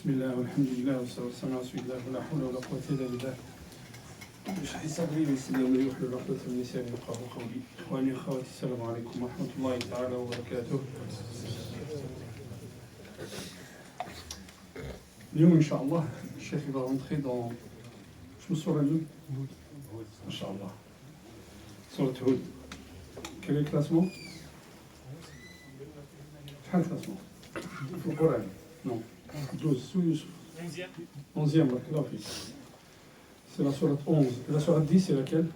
بسم الله والحمد لله والصلاة والسلام على رسول الله ولا حول ولا قوة إلا بالله. اشرح لي صدري ويسر لي أمري واحلل عقدة من لساني يفقهوا قولي. إخواني وأخواتي السلام عليكم ورحمة الله تعالى وبركاته. اليوم إن شاء الله الشيخ va rentrer dans شنو السورة اليوم؟ إن شاء الله. سورة هود. Quel est le classement? شحال الكلاسمون؟ في القرآن؟ Non. 12, sous Youssouf. 11e, c'est la sourate 11. Et la sourate 10, c'est laquelle?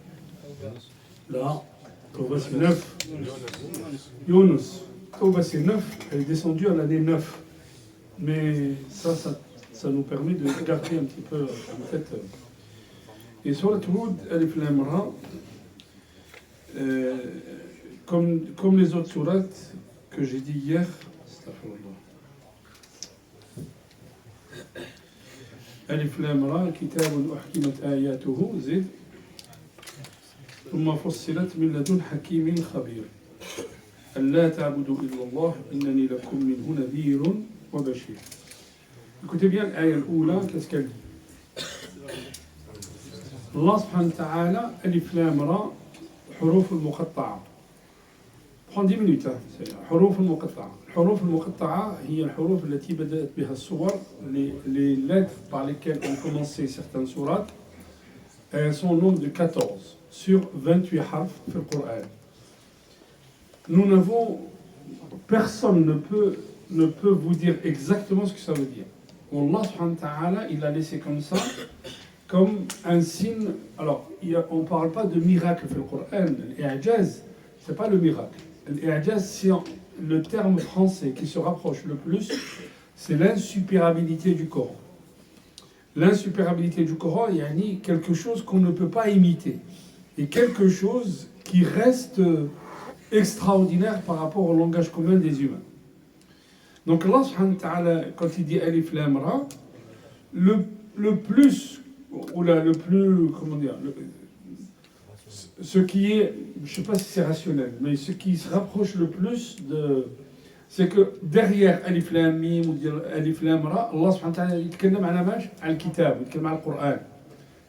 Là, Tauba, c'est 9. Younous. Tauba, c'est 9. Elle est descendue à l'année 9. Mais ça nous permet de garder un petit peu en tête. Et sourate Houd, Alif Lam Ra, comme les autres sourates que j'ai dit hier, ألف لام را كتاب أحكمت آياته زد ثم فصلت من لدن حكيم خبير ألا تعبدوا إلا الله إنني لكم منه نذير وبشير. Écoutez bien l'ayah الأولى, qu'est-ce qu'elle dit? Allah subhanahu wa ta'ala, ألف لام را حروف المقطعة. Prends 10 minutes, c'est حروف المقطعة. الحروف المقطعة هي الحروف التي بدأت بها الصور, les lettres par lesquelles ont commencé certaines sourates. Elles sont au nombre de 14 sur 28 harf في القرآن. Nous n'avons, personne ne peut vous dire exactement ce que ça veut dire. Allah subhanahu wa ta'ala, il l'a laissé comme ça, comme un signe. Alors, on ne parle pas de miracle في القرآن. L'I'jaz, ce n'est pas le miracle. L'I'jaz, c'est le terme français qui se rapproche le plus, c'est l'insupérabilité du Coran. L'insupérabilité du Coran, il y a quelque chose qu'on ne peut pas imiter. Et quelque chose qui reste extraordinaire par rapport au langage commun des humains. Donc Allah subhanahu wa ta'ala, quand il dit Alif Lam Ra, le plus, comment dire, ce qui est, je ne sais pas si c'est rationnel, mais ce qui se rapproche le plus c'est que derrière Alif Lam Mim ou Alif Lam Ra, Allah subhanahu wa ta'ala يتكلم على ماش؟ على الكتاب, يتكلم على القرآن.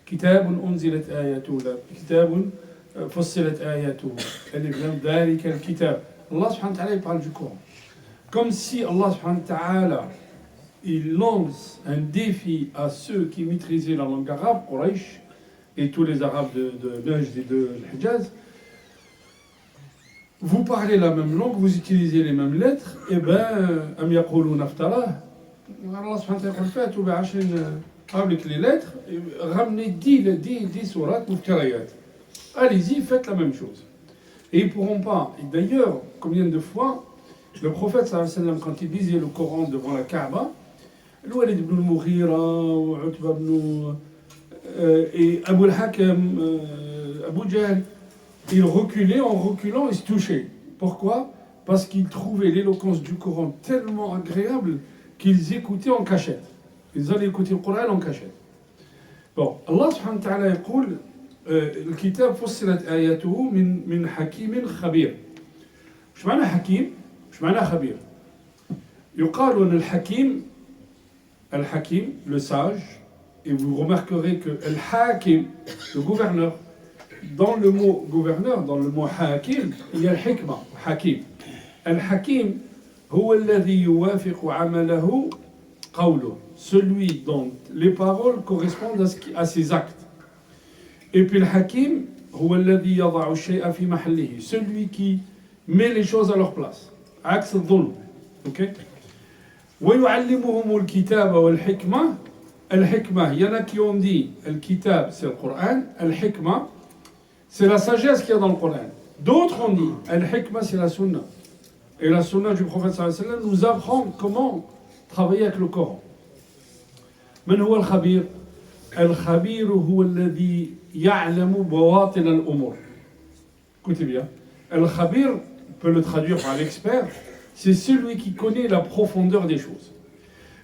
كتاب أنزلت آياته, كتاب فصلت آياته, ألف لام ذلك الكتاب. Allah subhanahu wa ta'ala il parle du Coran. Comme si Allah subhanahu wa ta'ala il lance un défi à ceux qui maîtrisaient la langue arabe, Quraysh, et tous les Arabes de Najd et de Hijaz, vous parlez la même langue, vous utilisez les mêmes lettres, et bien, am yaquluna iftarah, Allah subhanahu wa ta'ala fatu bi'ashrin, avec les lettres, ramenez 10 sourates muftariyat. Allez-y, faites la même chose. Et ils ne pourront pas. Et d'ailleurs, combien de fois, le prophète sallallahu alayhi wa sallam, quand il lisait le Coran devant la Kaaba, Al-Walid ibn al-Mughira, ou Utba ibn et Abu al-Hakam, Abu Jahl, ils reculaient, en reculant, ils se touchaient. Pourquoi? Parce qu'ils trouvaient l'éloquence du Coran tellement agréable qu'ils écoutaient en cachette. Ils allaient écouter le Coran en cachette. Bon, Allah subhanahu wa ta'ala يقول الكتاب فصلت آياته من حكيم خبير. مش معنى حكيم؟ مش معنى خبير. يقال أن الحكيم, le sage, et vous remarquerez que Al-Hakim, le gouverneur, dans le mot gouverneur, dans le mot Hakim, il y a Al-Hikma, Hakim. Al-Hakim, هو الذي يوافق عمله قوله, celui dont les paroles correspondent à ses actes. Et puis Al-Hakim, هو الذي يضع الشيء في محله, celui qui met les choses à leur place. عكس الظلم. OK? ويعلمهم الكتاب والحكمة. Al-Hikmah, il y en a qui ont dit Al-Kitab, c'est le Coran, Al-Hikmah, c'est la sagesse qu'il y a dans le Coran. D'autres ont dit Al-Hikmah, c'est la Sunna. Et la Sunna du prophète sallallahu alayhi wa sallam nous apprend comment travailler avec le Coran. من هو الخبير؟ الخبير هو الذي يعلم بواطن الأمور. Écoutez bien. Al-Khabir, on peut le traduire par l'expert, c'est celui qui connaît la profondeur des choses.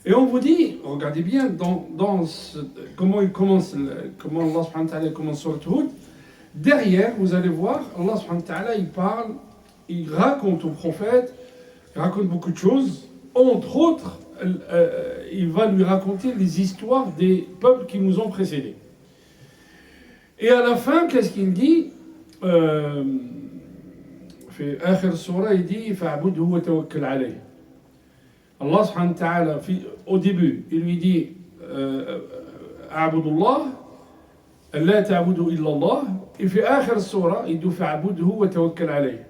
Et on vous dit, regardez bien, comment Allah subhanahu wa ta'ala commence sur le Hud, derrière, vous allez voir, Allah subhanahu wa ta'ala, il parle, il raconte au prophète, il raconte beaucoup de choses, entre autres, il va lui raconter les histoires des peuples qui nous ont précédés. Et à la fin, qu'est-ce qu'il dit في آخر السورة يدي فاعبده وتوكل عليه. Allah subhanahu wa ta'ala, au début, il lui dit أعبد الله لا تعبدوا إلا الله. Et في آخر السورة il dit فاعبده وتوكل عليه.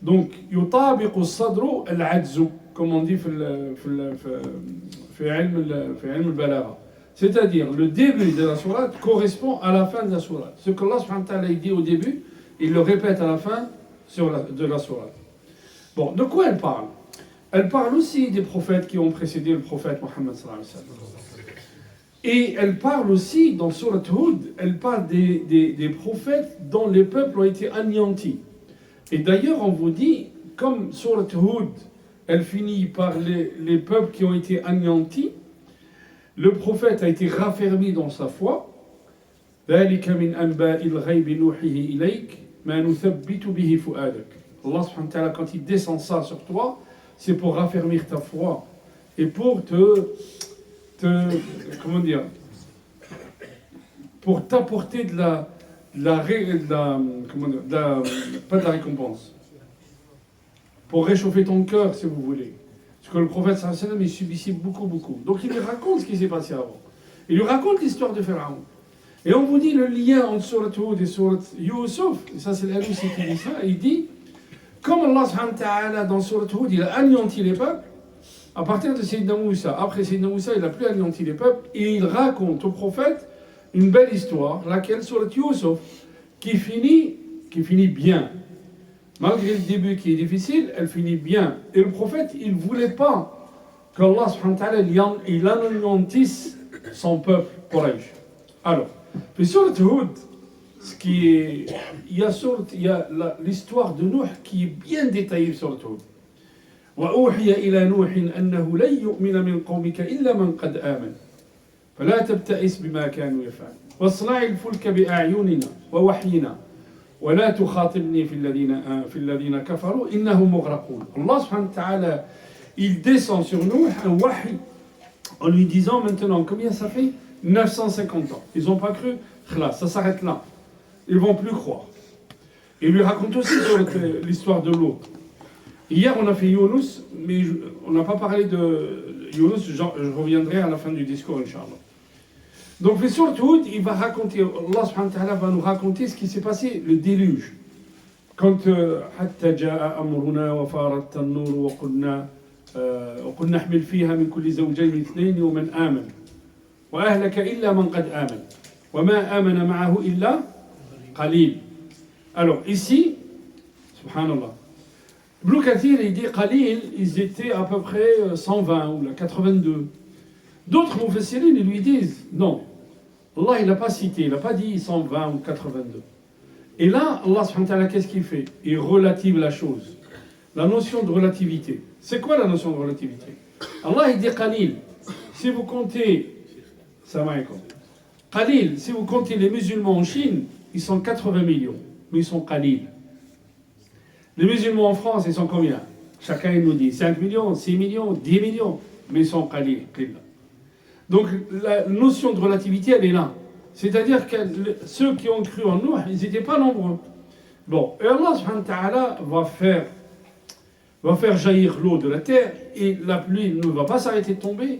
Donc يطابق الصدر العجز, comme on dit في علم البلاغة. C'est-à-dire, le début de la sourate correspond à la fin de la sourate. Ce que Allah subhanahu wa ta'ala dit au début, il le répète à la fin de la sourate. Bon, de quoi elle parle? Elle parle aussi des prophètes qui ont précédé le prophète Mohammed sallallahu alayhi wa sallam. Et elle parle aussi, dans sourate Hud, elle parle des prophètes dont les peuples ont été anéantis. Et d'ailleurs, on vous dit, comme sourate Hud, elle finit par les peuples qui ont été anéantis, le prophète a été raffermi dans sa foi. ذلك من أنباء الغيب نوحيه إليك ما نثبت به فؤادك. Allah subhanahu wa ta'ala, quand il descend ça sur toi, c'est pour raffermir ta foi et pour comment dire, pour t'apporter pas de la récompense, pour réchauffer ton cœur, si vous voulez. Parce que le prophète sallallahu alayhi wa sallam, il subissait beaucoup. Donc il lui raconte ce qui s'est passé avant. Il lui raconte l'histoire de Pharaon. Et on vous dit le lien entre Surat Hud et Surat Yusuf, et ça c'est l'Alousi qui dit ça, il dit, comme Allah subhanahu wa ta'ala dans Surat Hud, il a anéanti les peuples, à partir de Sayyidina Moussa, après Sayyidina Moussa, il n'a plus anéanti les peuples, et il raconte au prophète une belle histoire, laquelle Surat Yusuf, qui finit bien. Malgré le début qui est difficile, elle finit bien. Et le prophète, il ne voulait pas qu'Allah subhanahu wa ta'ala il anéantisse son peuple Quraysh. Alors, puis sur le Hud, il y a l'histoire de Nuh qui est bien détaillée sur le Hud. وأوحي إلى نوح أنه لن يؤمن من قومك إلا من قد آمن فلا تبتئس بما كانوا يفعلون واصنع الفلك بأعيننا ووحينا ولا تخاطبني في الذين كفروا إنهم مغرقون. Allah subhanahu wa ta'ala, il descend sur nous un wahi en lui disant maintenant combien ça fait 950 ans. Ils n'ont pas cru, ça s'arrête là. Ils ne vont plus croire. Il lui raconte aussi l'histoire de l'eau. Hier on a fait Yunus, mais on n'a pas parlé de Yunus, je reviendrai à la fin du discours, Inch'Allah. Donc, le Surat Hud, il va raconter, Allah subhanahu wa ta'ala va nous raconter ce qui s'est passé, le déluge. Quand حتى جاء أمرنا وفارت النور وقلنا احمل فيها من كل زوجين اثنين ومن آمن وأهلك إلا من قد آمن وما آمن معه إلا قليل. Alors ici, subhanallah, Ibn Kathir il dit Qalil, ils étaient à peu près 120 ou 82. D'autres mufassirines lui disent non. Allah il n'a pas cité, il n'a pas dit 120 ou 82. Et là, Allah subhanahu wa ta'ala, qu'est-ce qu'il fait? Il relative la chose. La notion de relativité. C'est quoi la notion de relativité? Allah il dit Qalil. Si vous comptez, Qalil, si vous comptez les musulmans en Chine, ils sont 80 millions, mais ils sont Qalil. Les musulmans en France, ils sont combien? Chacun il nous dit 5 millions, 6 millions, 10 millions, mais ils sont Qalil. Donc la notion de relativité, elle est là. C'est-à-dire que ceux qui ont cru en nous, ils n'étaient pas nombreux. Bon, et Allah subhanahu wa ta'ala va faire jaillir l'eau de la terre, et la pluie ne va pas s'arrêter de tomber.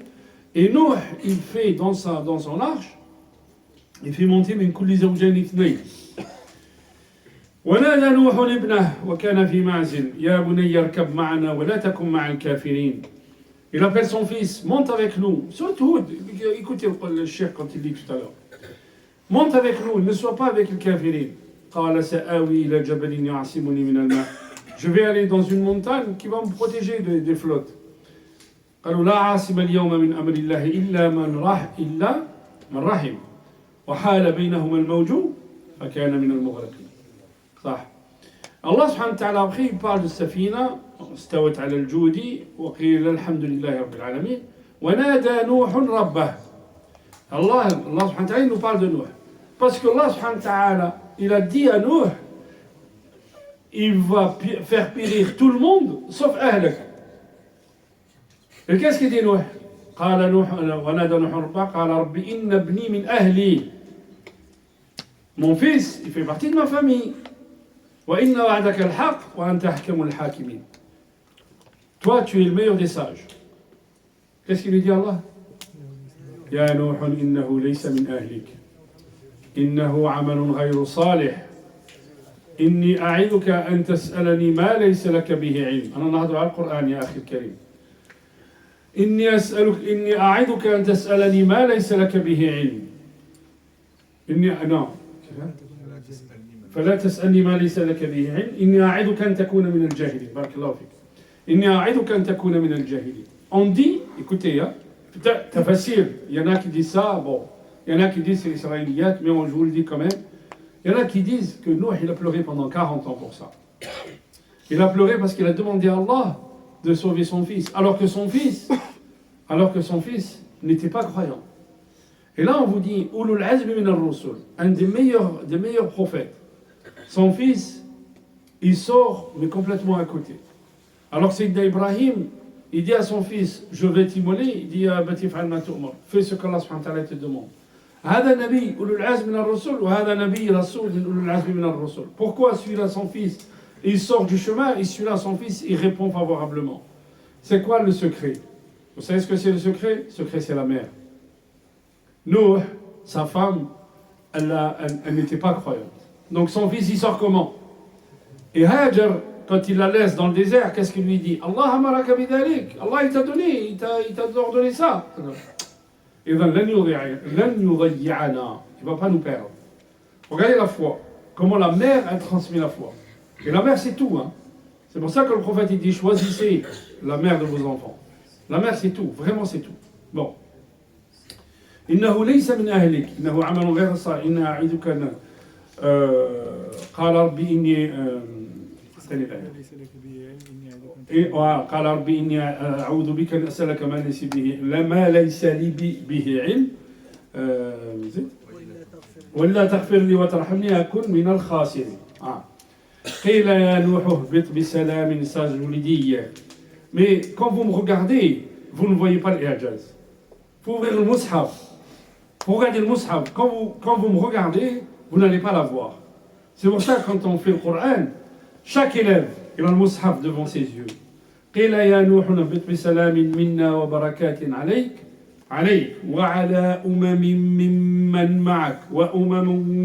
Et Nuh, il fait dans son arche, il fait monter min kulli zawjayn ithnayn. ونادى نوح ابنه وكان في معزل يا بني اركب معنا ولا تكن مع الكافرين. Il appelle son fils, monte avec nous. Surtout, écoutez le cheikh quand il dit tout à l'heure. Monte avec nous, ne sois pas avec le kafirin. قال سآوي إلى جبل يعصمني من الماء. Je vais aller dans une montagne qui va me protéger des flottes. قالوا لا عاصم اليوم من أمر الله إلا من رحم وحال بينهما الموج فكان من المغرقين. صح. Allah subhanahu wa ta'ala après il parle de Safina, استوت على الجود وقيل الحمد لله رب العالمين ونادى نوح ربه. Allah subhanahu wa ta'ala il nous parle de Nuh. Parce que Allah subhanahu wa ta'ala il a dit à Nuh, il va faire périr tout le monde sauf Ahlak. Et qu'est-ce qu'il dit Nuh? قال نوح ونادى نوح ربه قال رب إن ابني من أهلي. Mon fils, il fait partie de ma famille. وإن وعدك الحق وأنت أحكم الحاكمين. Toi, tu es le meilleur des sages. Qu'est-ce qu'il lui dit Allah? يا نوح إنه ليس من أهلك إنه عمل غير صالح إني أعظك أن تسألني ما ليس لك به علم. أنا نهضر على القرآن يا أخي الكريم. إني أعظك أن تسألني ما ليس لك به علم. فلا تسألني ما ليس لك به علم إني أعظك أن تكون من الجاهلين. بارك الله فيك. إني أعظك أن تكون من الجاهلين. On dit, écoutez, hein, c'est facile. Il y en a qui disent ça, bon. Il y en a qui disent c'est l'israéliyat, mais je vous le dis quand même. Il y en a qui disent que Noé, il a pleuré pendant 40 ans pour ça. Il a pleuré parce qu'il a demandé à Allah de sauver son fils, alors que son fils n'était pas croyant. Et là, on vous dit, Ulul Azmi min ar-Rusul, un des meilleurs prophètes. Son fils, il sort, mais complètement à côté. Alors Sayyidina Ibrahim, il dit à son fils, je vais t'immoler, il dit à Batif al-Matoumar, fais ce qu'Allah subhanahu wa ta'ala te demande. هذا نبي أولو العزم من الرسل وهذا نبي رسول من أولو العزم من الرسل. Pourquoi celui-là son fils il sort du chemin et celui-là son fils il répond favorablement? C'est quoi le secret? Vous savez ce que c'est le secret? Le secret c'est la mère. Nuh, sa femme, elle n'était pas croyante. Donc son fils il sort comment? Et Hajar, quand il la laisse dans le désert, qu'est-ce qu'il lui dit? Allah amaraka bidalik. Allah il t'a donné, il t'a ordonné ça. Et bien, il ne va pas nous perdre. Regardez la foi. Comment la mère a transmis la foi. Et la mère, c'est tout. Hein. C'est pour ça que le prophète il dit choisissez la mère de vos enfants. La mère, c'est tout. Vraiment, c'est tout. Bon. إنه ليس من أهلك إنه عمل غير صالح إن أعيذك أن قال ربي إني قال ربي إني أعوذ بك أن أسألك ما ليس لي به علم ولا تغفر لي وترحمني أكن من الخاسرين. قيل يا نوح اهبط بسلام. Ça je vous l'ai dit hier. Mais quand vous me regardez, vous ne voyez pas l'Ijaz. Faut ouvrir le Mus'haf. Pour regarder le Mus'haf, quand vous me regardez, vous n'allez pas la voir. C'est pour ça que quand on fait le Coran, chaque élève il a le Mus'haf devant ses yeux. قيل يا نوح اهبط بسلام منا وبركات عليك وعلى ممن معك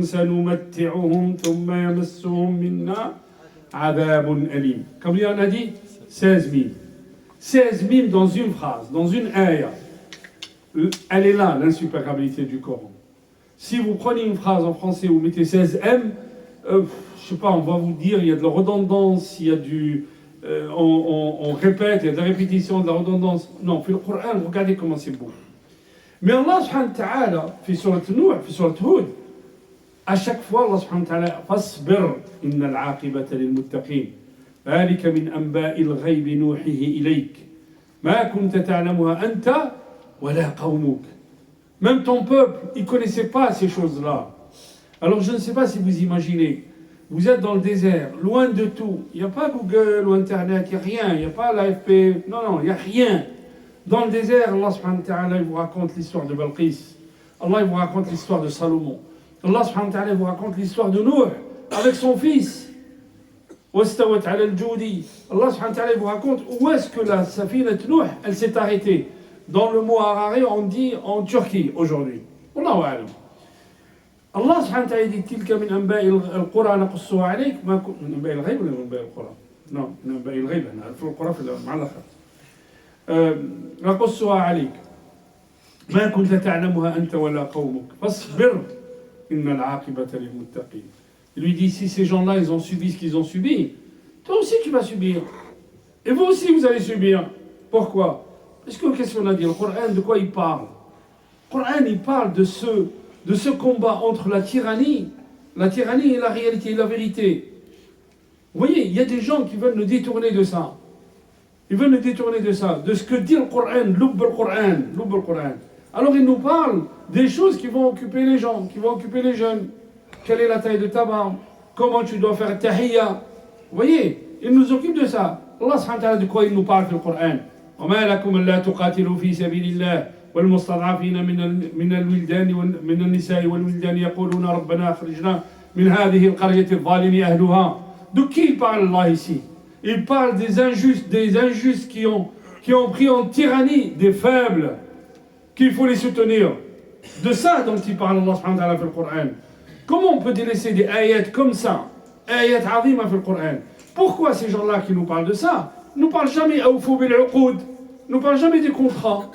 سنمتعهم ثم يمسهم منا عذاب أليم. Comme il en a dit, 16 000. 16 000 dans une phrase, dans une ayah. Elle est là, l'insuperabilité du Coran. Si vous prenez une phrase en français, vous mettez 16M, je sais pas, on va vous dire, il y a de la redondance, il y a on répète, il y a de la répétition, de la redondance. Non, في القرآن, regardez comment c'est beau. Mais Allah subhanahu wa ta'ala, في سورة نوح, في سورة هود, à chaque fois, Allah subhanahu wa ta'ala, فاصبر إن العاقبة للمتقين ذلك من أنباء الغيب نوحيه إليك ما كنت تعلمها أنت ولا قومك. Même ton peuple, il ne connaissait pas ces choses-là. Alors je ne sais pas si vous imaginez, vous êtes dans le désert, loin de tout. Il n'y a pas Google ou Internet, il n'y a rien. Il n'y a pas l'AFP. Non, il n'y a rien. Dans le désert, Allah subhanahu wa ta'ala vous raconte l'histoire de Balqis. Allah vous raconte l'histoire de Salomon. Allah subhanahu wa ta'ala vous raconte l'histoire de Nuh avec son fils. Wastawat ala al-Judi. Allah subhanahu wa ta'ala vous raconte où est-ce que la safinat Nuh, elle s'est arrêtée. Dans le mot Harare, on dit en Turquie aujourd'hui. Wallahu a'lam. Allah subhanahu wa ta'ala dit تلك من أنباء القرى نقصها عليك ما كنت من أنباء الغيب ولا من أنباء القرى؟ نعم من أنباء الغيب أنا في القرى في المعلقة نقصها عليك ما كنت تعلمها أنت ولا قومك فاصبر إن العاقبة للمتقين. Il lui dit si ces gens-là ils ont subi ce qu'ils ont subi, toi aussi tu vas subir. Et vous aussi vous allez subir. Pourquoi? Parce que qu'est-ce qu'on a dit? Le Coran de quoi il parle? Le Coran il parle de ce combat entre la tyrannie et la réalité et la vérité. Vous voyez, il y a des gens qui veulent nous détourner de ça. Ils veulent nous détourner de ça, de ce que dit le Coran, l'ub le Coran. Alors ils nous parlent des choses qui vont occuper les gens, qui vont occuper les jeunes. Quelle est la taille de ta barbe? Comment tu dois faire tahiyya? Vous voyez, ils nous occupent de ça. Allah subhanahu wa ta'ala de quoi il nous parle dans le Coran? وما لكم لا تقاتلوا في سبيل الله والمستضعفين من الولدان من النساء والولدان يقولون ربنا أخرجنا من هذه القرية الظالم أهلها. De qui il parle Allah ici? Il parle des injustes qui ont pris en tyrannie des faibles, qu'il faut les soutenir. De ça dont il parle Allah subhanahu wa ta'ala dans le Coran. Comment on peut délaisser des ayats comme ça, ayats azima dans le Coran? Pourquoi ces gens-là qui nous parlent de ça ne nous parlent jamais awfu bil uqud, ne nous parlent jamais des contrats,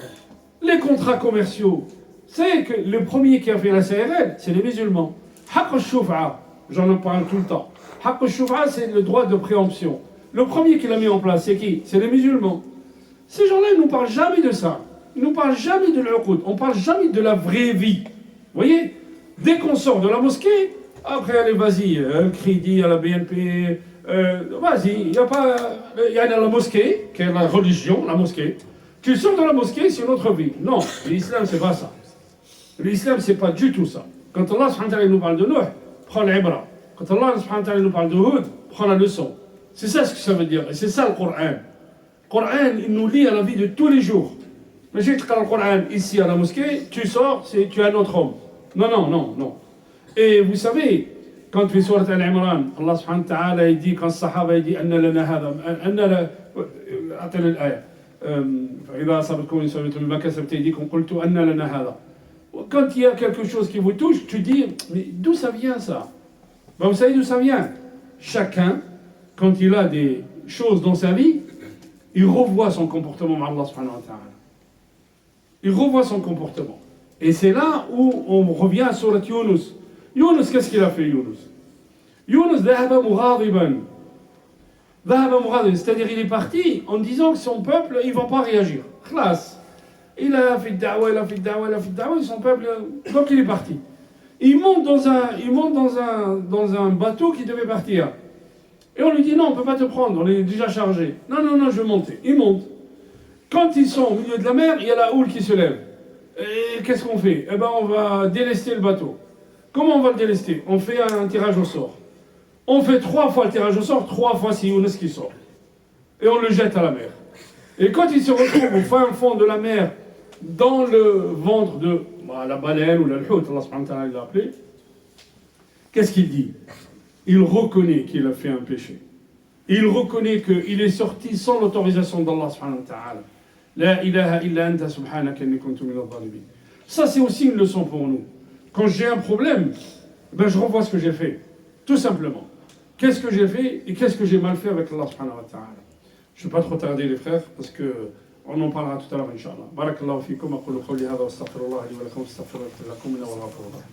les contrats commerciaux? C'est que le premier qui a fait la CRL, c'est les musulmans. Haqq al-shuf'a, j'en parle tout le temps. Haqq al-shuf'a, c'est le droit de préemption. Le premier qui l'a mis en place, c'est qui? C'est les musulmans. Ces gens-là, ils ne nous parlent jamais de ça. Ils ne nous parlent jamais de l'uqud. On ne parle jamais de la vraie vie. Vous voyez? Dès qu'on sort de la mosquée, après, allez, vas-y, le crédit à la BNP, vas-y, il y a pas... Il y a la mosquée, qui est la religion, la mosquée. Tu sors de la mosquée, c'est une autre vie. Non, l'islam, c'est pas ça. L'islam, c'est pas du tout ça. Quand Allah subhanahu wa ta'ala nous parle de Nuh, prends l'ibra. Quand Allah subhanahu wa ta'ala nous parle de Hud, prends la leçon. C'est ça ce que ça veut dire. Et c'est ça le Coran. Le Coran, il nous lie à la vie de tous les jours. Mais si tu lis le Coran ici à la mosquée, tu sors, tu es un autre homme. Non, non, non, non. Et vous savez, quand tu fais Surat Al-Imran, Allah subhanahu wa ta'ala, il dit, quand le Sahaba, il dit, Anna lana hadha, Anna la... Attends l'ayah. فإذا أصابتكم إصابة بما كسبت أيديكم قلت أن لنا هذا. Quand il y a quelque chose qui vous touche, tu dis, mais d'où ça vient ça? Ben, vous savez d'où ça vient? Chacun, quand il a des choses dans sa vie, il revoit son comportement avec Allah subhanahu wa ta'ala. Il revoit son comportement. Et c'est là où on revient à Surat Yunus. Yunus, qu'est-ce qu'il a fait, Yunus? Yunus, dhahaba mughadiban. C'est-à-dire il est parti en disant que son peuple, il ne va pas réagir. Khlas. Il a fait da'wa, et son peuple, donc il est parti. Il monte dans un bateau qui devait partir. Et on lui dit non, on ne peut pas te prendre, on est déjà chargé. Non, non, non, je vais monter. Il monte. Quand ils sont au milieu de la mer, il y a la houle qui se lève. Et qu'est-ce qu'on fait? Eh bien, on va délester le bateau. Comment on va le délester? On fait un tirage au sort. On fait 3 fois le tirage au sort, 3 fois c'est Younes qui sort. Et on le jette à la mer. Et quand il se retrouve au fin fond de la mer, dans le ventre de la baleine ou la l'hout, Allah subhanahu wa ta'ala l'a appelé, qu'est-ce qu'il dit? Il reconnaît qu'il a fait un péché. Il reconnaît qu'il est sorti sans l'autorisation d'Allah subhanahu wa ta'ala. La ilaha illa anta subhanaka inni kuntu minadh dhalimin. Ça c'est aussi une leçon pour nous. Quand j'ai un problème, ben je revois ce que j'ai fait. Tout simplement. Qu'est-ce que j'ai fait et qu'est-ce que j'ai mal fait avec Allah subhanahu wa ta'ala. Je ne vais pas trop tarder les frères parce qu'on en parlera tout à l'heure, Inch'Allah. Barakallahu fikum, aqulu qawli hadha wa astaghfirullah li wa lakum, astaghfirullaha lakum wa ghafurur rahim.